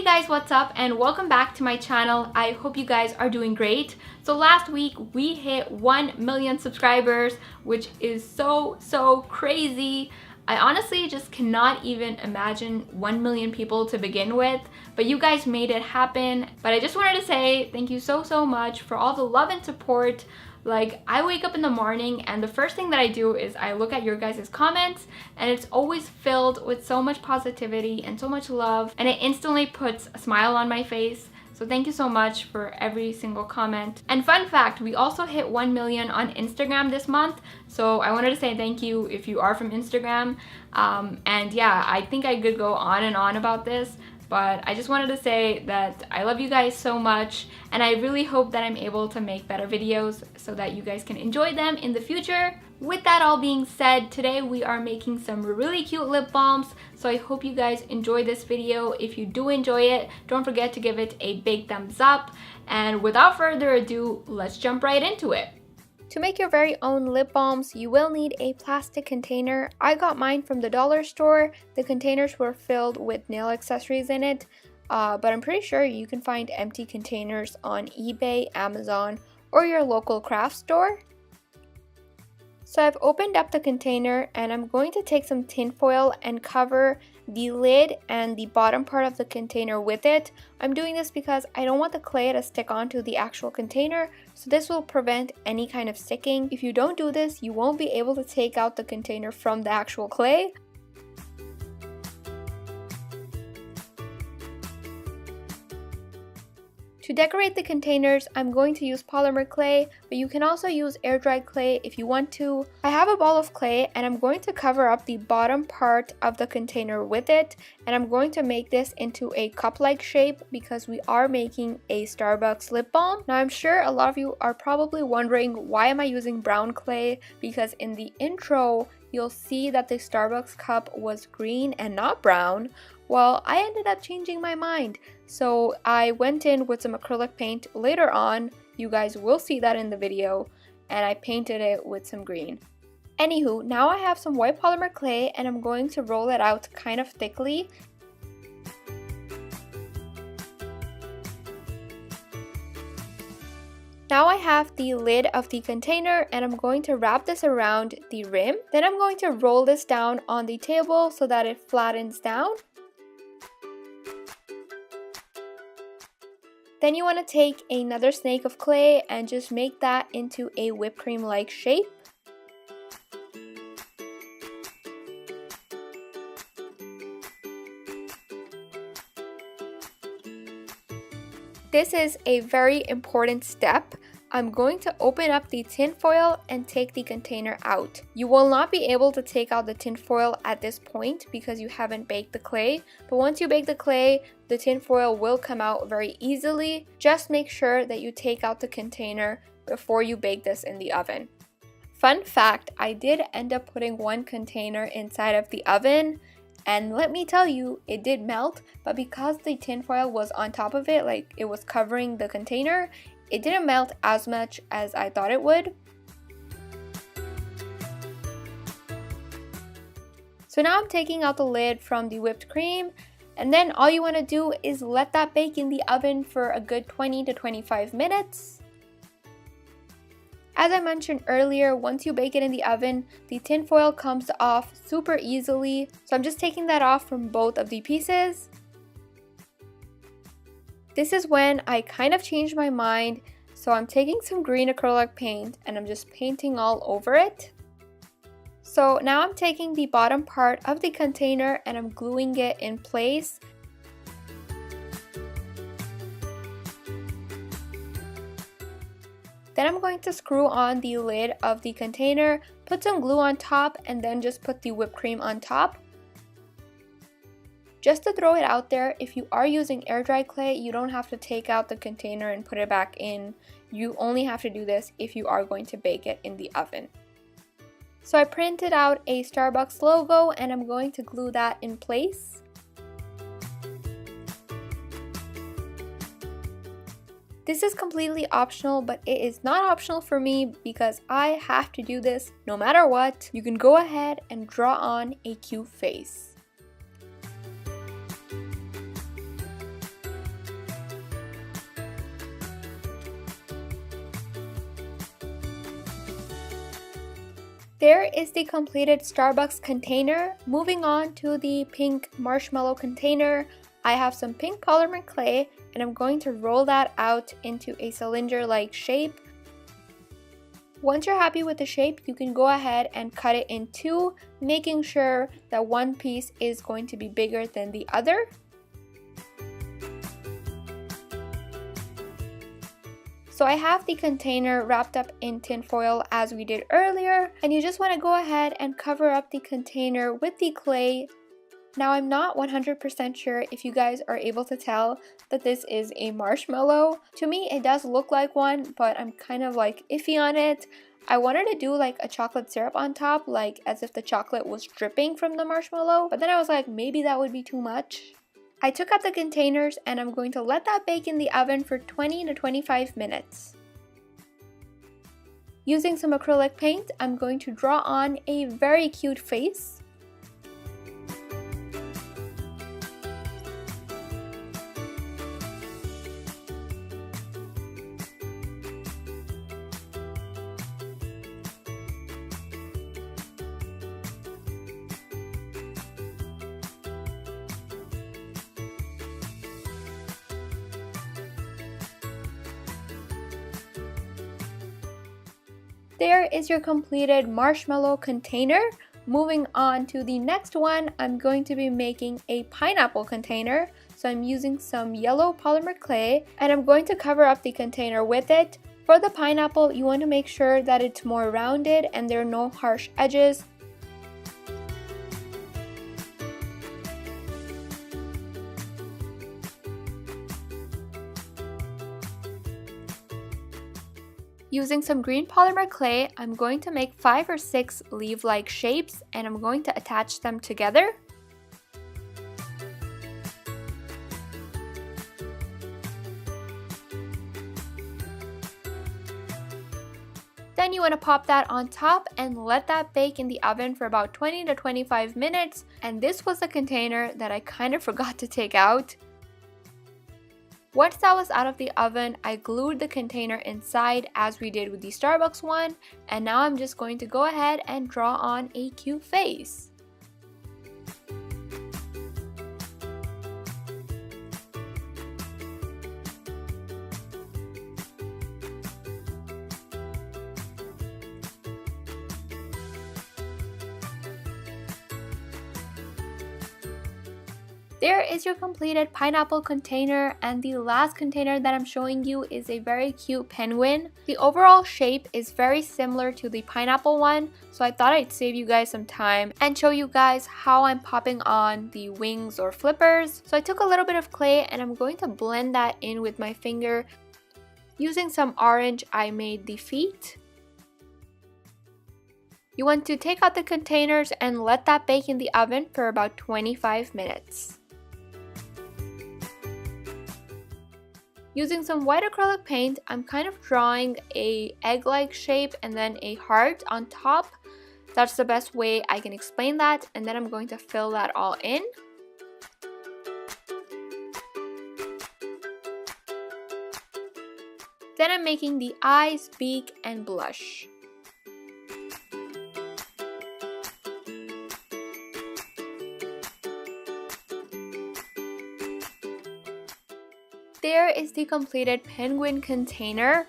guys, what's up and welcome back to my channel. I hope you guys are doing great. So last week we hit 1 million subscribers, which is so crazy. I honestly just cannot even imagine 1 million people to begin with, but you guys made it happen. But I just wanted to say thank you so much for all the love and support. Like, I wake up in the morning and the first thing that I do is I look at your guys' comments, and it's always filled with so much positivity and so much love, and it instantly puts a smile on my face. So thank you so much for every single comment. And fun fact, we also hit 1 million on Instagram this month. So I wanted to say thank you if you are from Instagram. And yeah, I think I could go on and on about this, but I just wanted to say that I love you guys so much, and I really hope that I'm able to make better videos so that you guys can enjoy them in the future. With that all being said, today we are making some really cute lip balms, so I hope you guys enjoy this video. If you do enjoy it, don't forget to give it a big thumbs up, and without further ado, let's jump right into it. To make your very own lip balms, you will need a plastic container. I got mine from the dollar store. The containers were filled with nail accessories in it, but I'm pretty sure you can find empty containers on eBay, Amazon, or your local craft store. So I've opened up the container and I'm going to take some tin foil and cover the lid and the bottom part of the container with it. I'm doing this because I don't want the clay to stick onto the actual container, so this will prevent any kind of sticking. If you don't do this, you won't be able to take out the container from the actual clay. To decorate the containers, I'm going to use polymer clay, but you can also use air-dried clay if you want to. I have a ball of clay and I'm going to cover up the bottom part of the container with it, and I'm going to make this into a cup-like shape because we are making a Starbucks lip balm. Now I'm sure a lot of you are probably wondering, why am I using brown clay? Because in the intro, you'll see that the Starbucks cup was green and not brown. Well, I ended up changing my mind, so I went in with some acrylic paint later on. You guys will see that in the video, and I painted it with some green. Anywho, now I have some white polymer clay and I'm going to roll it out kind of thickly. Now I have the lid of the container and I'm going to wrap this around the rim. Then I'm going to roll this down on the table so that it flattens down. Then you want to take another snake of clay and just make that into a whipped cream like shape. This is a very important step. I'm going to open up the tin foil and take the container out. You will not be able to take out the tin foil at this point because you haven't baked the clay, but once you bake the clay, the tin foil will come out very easily. Just make sure that you take out the container before you bake this in the oven. Fun fact, I did end up putting one container inside of the oven, and let me tell you, it did melt, but because the tin foil was on top of it, like it was covering the container, it didn't melt as much as I thought it would. So now I'm taking out the lid from the whipped cream, and then all you want to do is let that bake in the oven for a good 20 to 25 minutes. As I mentioned earlier, once you bake it in the oven, the tin foil comes off super easily. So I'm just taking that off from both of the pieces. This is when I kind of changed my mind, so I'm taking some green acrylic paint and I'm just painting all over it. So now I'm taking the bottom part of the container and I'm gluing it in place. Then I'm going to screw on the lid of the container, put some glue on top, and then just put the whipped cream on top. Just to throw it out there, if you are using air-dried clay, you don't have to take out the container and put it back in. You only have to do this if you are going to bake it in the oven. So I printed out a Starbucks logo and I'm going to glue that in place. This is completely optional, but it is not optional for me because I have to do this no matter what. You can go ahead and draw on a cute face. There is the completed Starbucks container. Moving on to the pink marshmallow container, I have some pink polymer clay and I'm going to roll that out into a cylinder-like shape. Once you're happy with the shape, you can go ahead and cut it in two, making sure that one piece is going to be bigger than the other. So I have the container wrapped up in tin foil as we did earlier, and you just want to go ahead and cover up the container with the clay. Now I'm not 100% sure if you guys are able to tell that this is a marshmallow. To me it does look like one, but I'm kind of like iffy on it. I wanted to do like a chocolate syrup on top, like as if the chocolate was dripping from the marshmallow, but then I was like, maybe that would be too much. I took out the containers and I'm going to let that bake in the oven for 20 to 25 minutes. Using some acrylic paint, I'm going to draw on a very cute face. There is your completed marshmallow container. Moving on to the next one, I'm going to be making a pineapple container. So I'm using some yellow polymer clay and I'm going to cover up the container with it. For the pineapple, you want to make sure that it's more rounded and there are no harsh edges. Using some green polymer clay, I'm going to make 5 or 6 leaf-like shapes and I'm going to attach them together. Then you want to pop that on top and let that bake in the oven for about 20 to 25 minutes. And this was the container that I kind of forgot to take out. Once that was out of the oven, I glued the container inside as we did with the Starbucks one, and now I'm just going to go ahead and draw on a cute face. There is your completed pineapple container, and the last container that I'm showing you is a very cute penguin. The overall shape is very similar to the pineapple one, so I thought I'd save you guys some time and show you guys how I'm popping on the wings or flippers. So I took a little bit of clay and I'm going to blend that in with my finger. Using some orange, I made the feet. You want to take out the containers and let that bake in the oven for about 25 minutes. Using some white acrylic paint, I'm kind of drawing a egg-like shape and then a heart on top. That's the best way I can explain that, and then I'm going to fill that all in. Then I'm making the eyes, beak, and blush. There is the completed penguin container.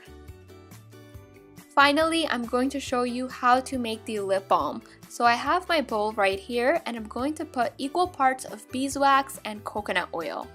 Finally, I'm going to show you how to make the lip balm. So I have my bowl right here and I'm going to put equal parts of beeswax and coconut oil.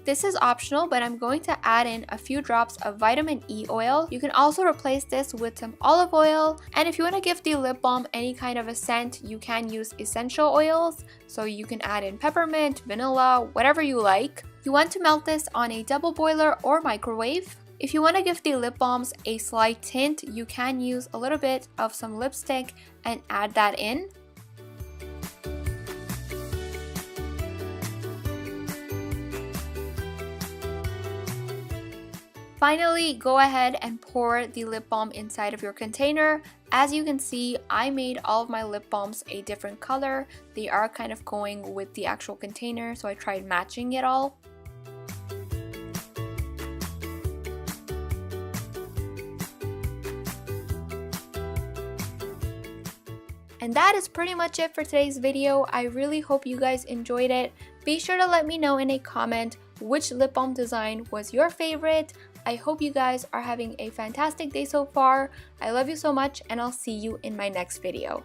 This is optional, but I'm going to add in a few drops of vitamin E oil. You can also replace this with some olive oil. And if you want to give the lip balm any kind of a scent, you can use essential oils. So you can add in peppermint, vanilla, whatever you like. You want to melt this on a double boiler or microwave. If you want to give the lip balms a slight tint, you can use a little bit of some lipstick and add that in. Finally, go ahead and pour the lip balm inside of your container. As you can see, I made all of my lip balms a different color. They are kind of going with the actual container, so I tried matching it all. And that is pretty much it for today's video. I really hope you guys enjoyed it. Be sure to let me know in a comment which lip balm design was your favorite. I hope you guys are having a fantastic day so far. I love you so much, and I'll see you in my next video.